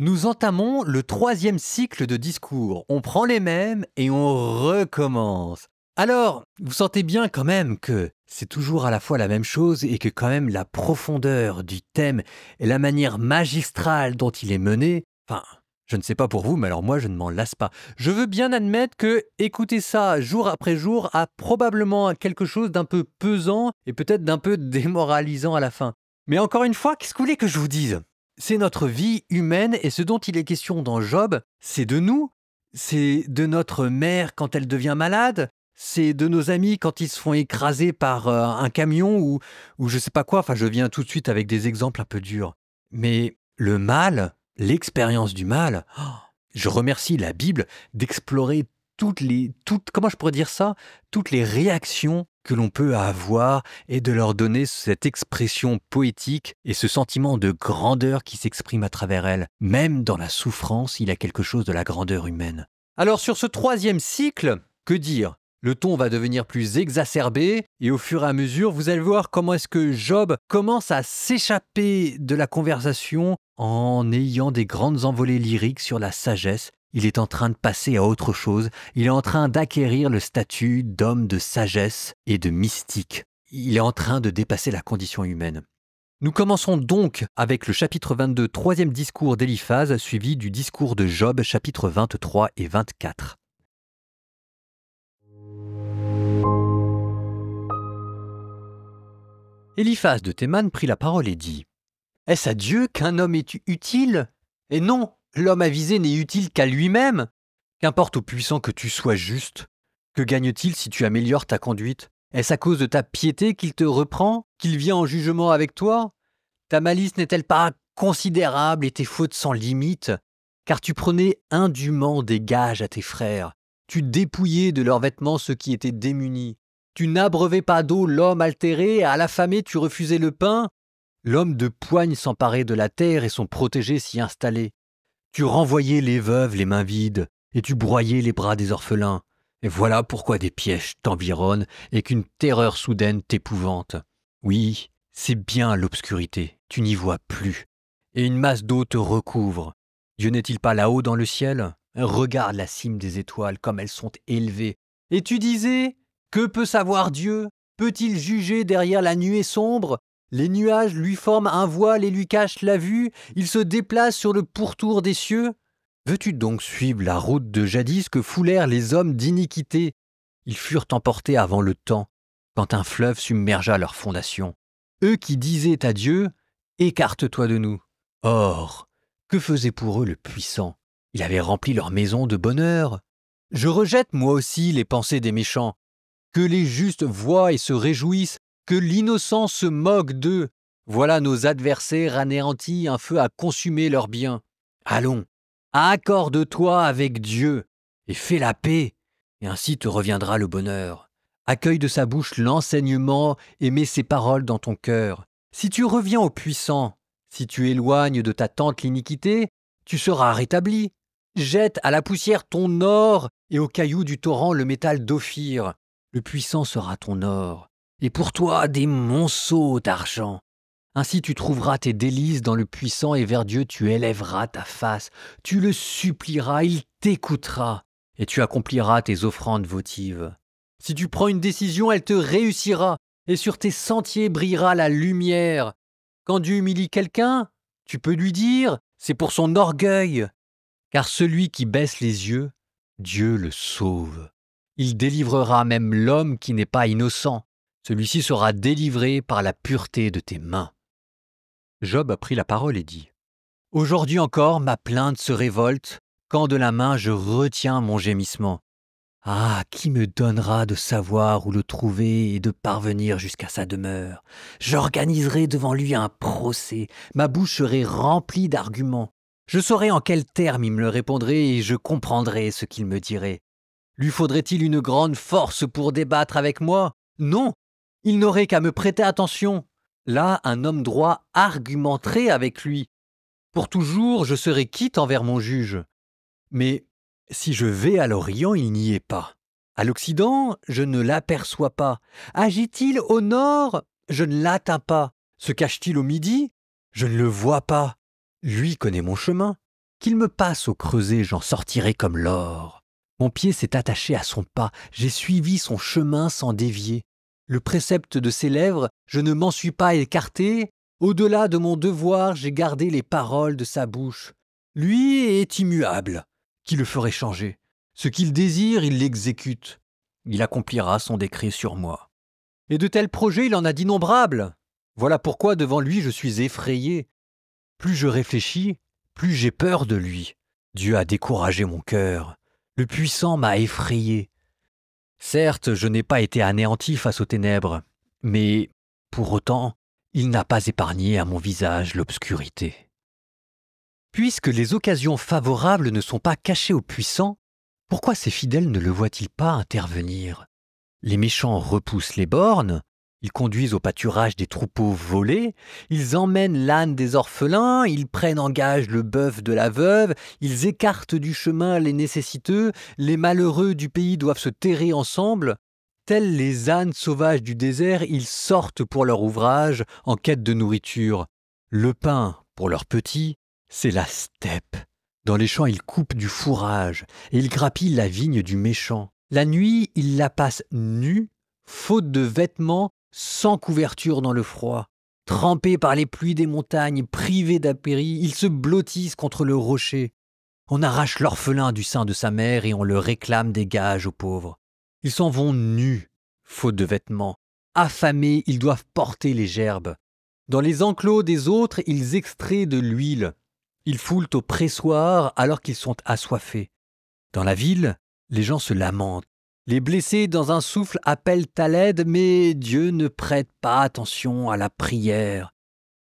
Nous entamons le troisième cycle de discours. On prend les mêmes et on recommence. Alors, vous sentez bien quand même que c'est toujours à la fois la même chose et que quand même la profondeur du thème et la manière magistrale dont il est mené, enfin, je ne sais pas pour vous, mais alors moi je ne m'en lasse pas. Je veux bien admettre que écouter ça jour après jour a probablement quelque chose d'un peu pesant et peut-être d'un peu démoralisant à la fin. Mais encore une fois, qu'est-ce que vous voulez que je vous dise ? C'est notre vie humaine et ce dont il est question dans Job, c'est de nous, c'est de notre mère quand elle devient malade, c'est de nos amis quand ils se font écraser par un camion ou je sais pas quoi. Enfin, je viens tout de suite avec des exemples un peu durs. Mais le mal, l'expérience du mal, je remercie la Bible d'explorer comment je pourrais dire ça, toutes les réactions que l'on peut avoir et de leur donner cette expression poétique et ce sentiment de grandeur qui s'exprime à travers elle. Même dans la souffrance, il y a quelque chose de la grandeur humaine. Alors sur ce troisième cycle, que dire ? Le ton va devenir plus exacerbé et au fur et à mesure, vous allez voir comment est-ce que Job commence à s'échapper de la conversation en ayant des grandes envolées lyriques sur la sagesse. Il est en train de passer à autre chose. Il est en train d'acquérir le statut d'homme de sagesse et de mystique. Il est en train de dépasser la condition humaine. Nous commençons donc avec le chapitre 22, troisième discours d'Éliphaz, suivi du discours de Job, chapitre 23 et 24. Éliphaz de Théman prit la parole et dit : « Est-ce à Dieu qu'un homme est utile ? Et non, l'homme avisé n'est utile qu'à lui-même. Qu'importe au puissant que tu sois juste. Que gagne-t-il si tu améliores ta conduite ? Est-ce à cause de ta piété qu'il te reprend, qu'il vient en jugement avec toi ? Ta malice n'est-elle pas considérable et tes fautes sans limite ? Car tu prenais indûment des gages à tes frères. Tu dépouillais de leurs vêtements ceux qui étaient démunis. Tu n'abreuvais pas d'eau l'homme altéré, et à l'affamé tu refusais le pain. L'homme de poigne s'emparait de la terre et son protégé s'y installait. Tu renvoyais les veuves les mains vides, et tu broyais les bras des orphelins. Et voilà pourquoi des pièges t'environnent et qu'une terreur soudaine t'épouvante. Oui, c'est bien l'obscurité, tu n'y vois plus. Et une masse d'eau te recouvre. Dieu n'est-il pas là-haut dans le ciel ? Regarde la cime des étoiles comme elles sont élevées. Et tu disais, que peut savoir Dieu ? Peut-il juger derrière la nuée sombre ? Les nuages lui forment un voile et lui cachent la vue. Il se déplace sur le pourtour des cieux. Veux-tu donc suivre la route de jadis que foulèrent les hommes d'iniquité ? Ils furent emportés avant le temps, quand un fleuve submergea leurs fondations. Eux qui disaient à Dieu, « Écarte-toi de nous ». Or, que faisait pour eux le puissant ? Il avait rempli leur maison de bonheur. Je rejette moi aussi les pensées des méchants. Que les justes voient et se réjouissent, que l'innocent se moque d'eux. Voilà nos adversaires anéantis, un feu à consumer leurs biens. Allons, accorde-toi avec Dieu et fais la paix, et ainsi te reviendra le bonheur. Accueille de sa bouche l'enseignement et mets ses paroles dans ton cœur. Si tu reviens au puissant, si tu éloignes de ta tente l'iniquité, tu seras rétabli. Jette à la poussière ton or et aux cailloux du torrent le métal d'Ophir. Le puissant sera ton or, et pour toi des monceaux d'argent. Ainsi tu trouveras tes délices dans le puissant et vers Dieu tu élèveras ta face. Tu le supplieras, il t'écoutera, et tu accompliras tes offrandes votives. Si tu prends une décision, elle te réussira, et sur tes sentiers brillera la lumière. Quand Dieu humilie quelqu'un, tu peux lui dire, c'est pour son orgueil. Car celui qui baisse les yeux, Dieu le sauve. Il délivrera même l'homme qui n'est pas innocent. Celui-ci sera délivré par la pureté de tes mains. Job a pris la parole et dit : « Aujourd'hui encore, ma plainte se révolte, quand de la main je retiens mon gémissement. Ah, qui me donnera de savoir où le trouver et de parvenir jusqu'à sa demeure ? J'organiserai devant lui un procès, ma bouche serait remplie d'arguments. Je saurai en quels termes il me le répondrait et je comprendrai ce qu'il me dirait. Lui faudrait-il une grande force pour débattre avec moi ? Non, il n'aurait qu'à me prêter attention. Là, un homme droit argumenterait avec lui. Pour toujours, je serai quitte envers mon juge. Mais si je vais à l'Orient, il n'y est pas. À l'Occident, je ne l'aperçois pas. Agit-il au nord ? Je ne l'atteins pas. Se cache-t-il au midi ? Je ne le vois pas. Lui connaît mon chemin. Qu'il me passe au creuset, j'en sortirai comme l'or. Mon pied s'est attaché à son pas, j'ai suivi son chemin sans dévier. Le précepte de ses lèvres, je ne m'en suis pas écarté. Au-delà de mon devoir, j'ai gardé les paroles de sa bouche. Lui est immuable. Qui le ferait changer? Ce qu'il désire, il l'exécute. Il accomplira son décret sur moi. Et de tels projets, il en a d'innombrables. Voilà pourquoi devant lui, je suis effrayé. Plus je réfléchis, plus j'ai peur de lui. Dieu a découragé mon cœur. Le puissant m'a effrayé. Certes, je n'ai pas été anéanti face aux ténèbres, mais, pour autant, il n'a pas épargné à mon visage l'obscurité. Puisque les occasions favorables ne sont pas cachées aux puissants, pourquoi ces fidèles ne le voient-ils pas intervenir? Les méchants repoussent les bornes, ils conduisent au pâturage des troupeaux volés, ils emmènent l'âne des orphelins, ils prennent en gage le bœuf de la veuve, ils écartent du chemin les nécessiteux, les malheureux du pays doivent se terrer ensemble. Tels les ânes sauvages du désert, ils sortent pour leur ouvrage en quête de nourriture. Le pain, pour leurs petits, c'est la steppe. Dans les champs, ils coupent du fourrage et ils grappillent la vigne du méchant. La nuit, ils la passent nue, faute de vêtements, sans couverture dans le froid. Trempés par les pluies des montagnes, privés d'apéris, ils se blottissent contre le rocher. On arrache l'orphelin du sein de sa mère et on le réclame des gages aux pauvres. Ils s'en vont nus, faute de vêtements. Affamés, ils doivent porter les gerbes. Dans les enclos des autres, ils extraient de l'huile. Ils foulent au pressoir alors qu'ils sont assoiffés. Dans la ville, les gens se lamentent. Les blessés dans un souffle appellent à l'aide, mais Dieu ne prête pas attention à la prière.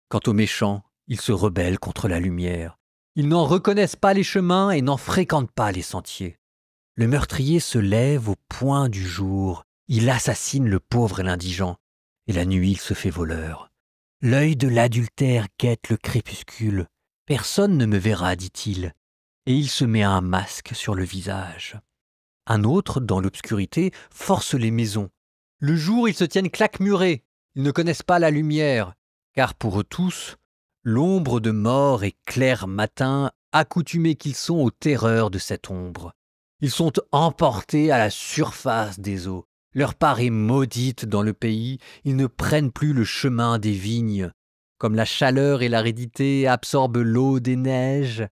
Quant aux méchants, ils se rebellent contre la lumière. Ils n'en reconnaissent pas les chemins et n'en fréquentent pas les sentiers. Le meurtrier se lève au point du jour. Il assassine le pauvre et l'indigent. Et la nuit, il se fait voleur. L'œil de l'adultère guette le crépuscule. Personne ne me verra, dit-il. Et il se met un masque sur le visage. Un autre, dans l'obscurité, force les maisons. Le jour, ils se tiennent claquemurés. Ils ne connaissent pas la lumière, car pour eux tous, l'ombre de mort est clair matin, accoutumés qu'ils sont aux terreurs de cette ombre. Ils sont emportés à la surface des eaux. Leur part est maudite dans le pays. Ils ne prennent plus le chemin des vignes. Comme la chaleur et l'aridité absorbent l'eau des neiges,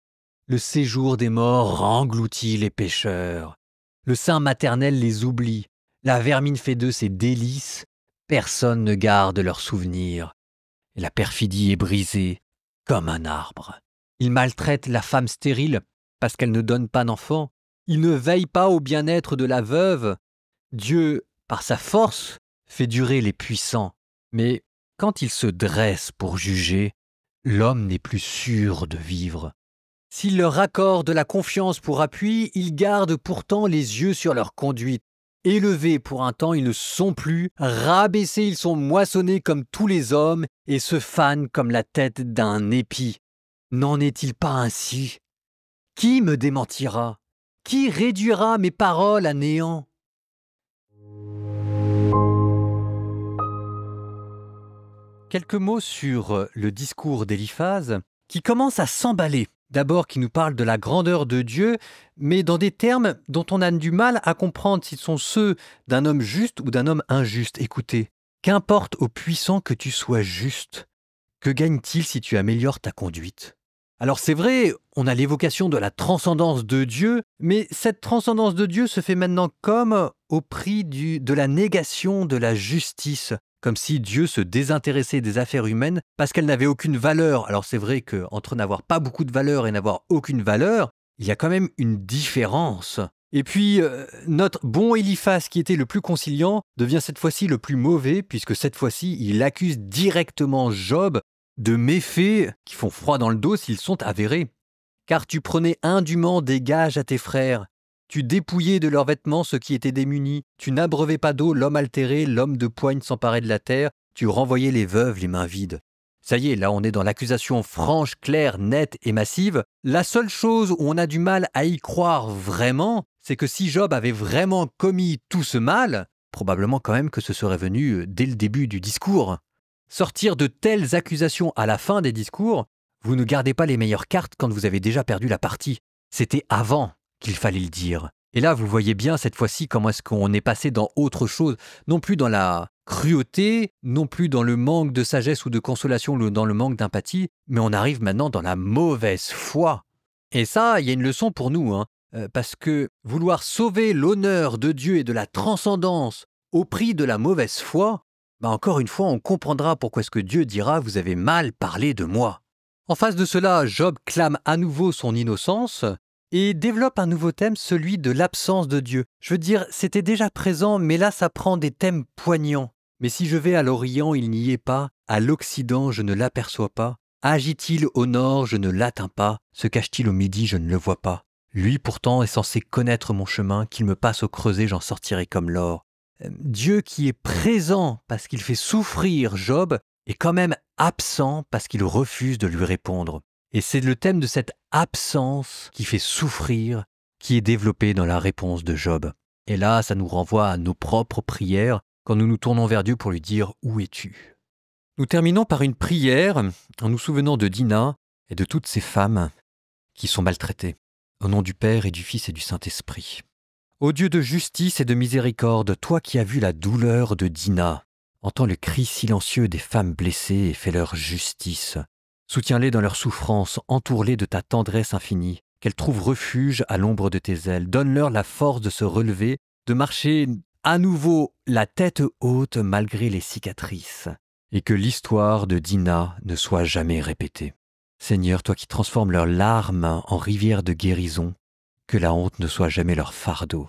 le séjour des morts engloutit les pécheurs. Le sein maternel les oublie, la vermine fait d'eux ses délices, personne ne garde leurs souvenirs. Et la perfidie est brisée comme un arbre. Ils maltraitent la femme stérile parce qu'elle ne donne pas d'enfant. Ils ne veillent pas au bien-être de la veuve. Dieu, par sa force, fait durer les puissants. Mais quand il se dresse pour juger, l'homme n'est plus sûr de vivre. S'il leur accorde la confiance pour appui, ils gardent pourtant les yeux sur leur conduite. Élevés pour un temps, ils ne sont plus, rabaissés, ils sont moissonnés comme tous les hommes et se fanent comme la tête d'un épi. N'en est-il pas ainsi? Qui me démentira? Qui réduira mes paroles à néant? Quelques mots sur le discours d'Éliphaz, qui commence à s'emballer. D'abord qui nous parle de la grandeur de Dieu, mais dans des termes dont on a du mal à comprendre s'ils sont ceux d'un homme juste ou d'un homme injuste. Écoutez, qu'importe au puissant que tu sois juste, que gagne-t-il si tu améliores ta conduite? Alors c'est vrai, on a l'évocation de la transcendance de Dieu, mais cette transcendance de Dieu se fait maintenant comme au prix de la négation de la justice. Comme si Dieu se désintéressait des affaires humaines parce qu'elles n'avaient aucune valeur. Alors c'est vrai qu'entre n'avoir pas beaucoup de valeur et n'avoir aucune valeur, il y a quand même une différence. Et puis, notre bon Éliphaz, qui était le plus conciliant, devient cette fois-ci le plus mauvais, puisque cette fois-ci, il accuse directement Job de méfaits qui font froid dans le dos s'ils sont avérés. Car tu prenais indûment des gages à tes frères. Tu dépouillais de leurs vêtements ceux qui étaient démunis. Tu n'abreuvais pas d'eau l'homme altéré, l'homme de poigne s'emparait de la terre. Tu renvoyais les veuves les mains vides. Ça y est, là on est dans l'accusation franche, claire, nette et massive. La seule chose où on a du mal à y croire vraiment, c'est que si Job avait vraiment commis tout ce mal, probablement quand même que ce serait venu dès le début du discours. Sortir de telles accusations à la fin des discours, Vous ne gardez pas les meilleures cartes quand vous avez déjà perdu la partie. C'était avant qu'il fallait le dire. Et là, vous voyez bien cette fois-ci comment est-ce qu'on est passé dans autre chose, non plus dans la cruauté, non plus dans le manque de sagesse ou de consolation ou dans le manque d'empathie, mais on arrive maintenant dans la mauvaise foi. Et ça, il y a une leçon pour nous, parce que vouloir sauver l'honneur de Dieu et de la transcendance au prix de la mauvaise foi, encore une fois, on comprendra pourquoi est-ce que Dieu dira « vous avez mal parlé de moi ». En face de cela, Job clame à nouveau son innocence et développe un nouveau thème, celui de l'absence de Dieu. Je veux dire, c'était déjà présent, mais là, ça prend des thèmes poignants. Mais si je vais à l'Orient, il n'y est pas, à l'Occident, je ne l'aperçois pas. Agit-il au nord, je ne l'atteins pas, se cache-t-il au midi, je ne le vois pas. Lui pourtant est censé connaître mon chemin, qu'il me passe au creuset, j'en sortirai comme l'or. Dieu qui est présent parce qu'il fait souffrir Job est quand même absent parce qu'il refuse de lui répondre. Et c'est le thème de cette absence qui fait souffrir qui est développé dans la réponse de Job. Et là, ça nous renvoie à nos propres prières quand nous nous tournons vers Dieu pour lui dire « Où es-tu » ? Nous terminons par une prière en nous souvenant de Dina et de toutes ces femmes qui sont maltraitées. Au nom du Père et du Fils et du Saint-Esprit. Ô Dieu de justice et de miséricorde, toi qui as vu la douleur de Dina, entends le cri silencieux des femmes blessées et fais-leur justice. Soutiens-les dans leur souffrance, entoure-les de ta tendresse infinie, qu'elles trouvent refuge à l'ombre de tes ailes. Donne-leur la force de se relever, de marcher à nouveau la tête haute malgré les cicatrices, et que l'histoire de Dina ne soit jamais répétée. Seigneur, toi qui transformes leurs larmes en rivières de guérison, que la honte ne soit jamais leur fardeau.